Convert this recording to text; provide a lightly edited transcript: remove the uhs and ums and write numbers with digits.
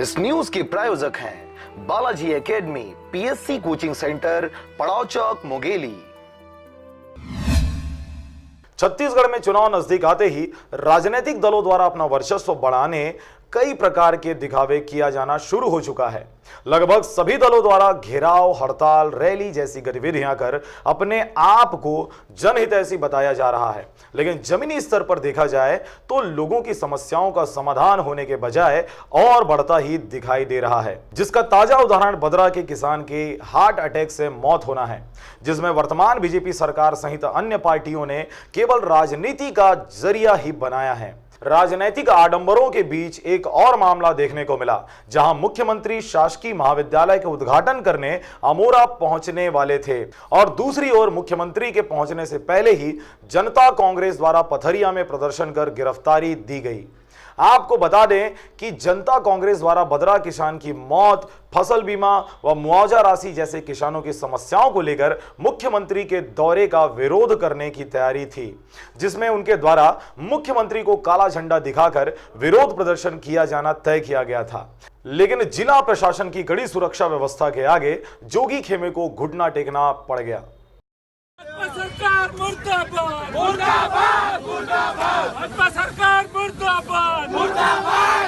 इस न्यूज के प्रायोजक हैं Balaji academy, PSC coaching centre, पड़ाव चौक, मुंगेली। छत्तीसगढ़ में चुनाव नजदीक आते ही राजनीतिक दलों द्वारा अपना वर्चस्व बढ़ाने कई प्रकार के दिखावे किया जाना शुरू हो चुका है। लगभग सभी दलों द्वारा घेराव, हड़ताल, रैली जैसी गतिविधियां कर अपने आप को जनहितैषी बताया जा रहा है। लेकिन जमीनी स्तर पर देखा जाए तो लोगों की समस्याओं का समाधान होने के बजाय और बढ़ता ही दिखाई दे रहा है, जिसका ताजा उदाहरण बदरा के किसान के हार्ट अटैक से मौत होना है, जिसमें वर्तमान बीजेपी सरकार सहित अन्य पार्टियों ने केवल राजनीति का जरिया ही बनाया है। राजनीतिक आडंबरों के बीच एक और मामला देखने को मिला, जहां मुख्यमंत्री शासकीय महाविद्यालय के उद्घाटन करने अमोरा पहुंचने वाले थे और दूसरी ओर मुख्यमंत्री के पहुंचने से पहले ही जनता कांग्रेस द्वारा पथरिया में प्रदर्शन कर गिरफ्तारी दी गई। आपको बता दें कि जनता कांग्रेस द्वारा बदरा किसान की मौत, फसल बीमा व मुआवजा राशि जैसे किसानों की समस्याओं को लेकर मुख्यमंत्री के दौरे का विरोध करने की तैयारी थी, जिसमें उनके द्वारा मुख्यमंत्री को काला झंडा दिखाकर विरोध प्रदर्शन किया जाना तय किया गया था। लेकिन जिला प्रशासन की कड़ी सुरक्षा व्यवस्था के आगे जोगी खेमे को घुटना टेकना पड़ गया। सरकार मुर्दाबाद, मुर्दाबाद, मुर्दाबाद, सरकार मुर्दाबाद, मुर्दाबाद।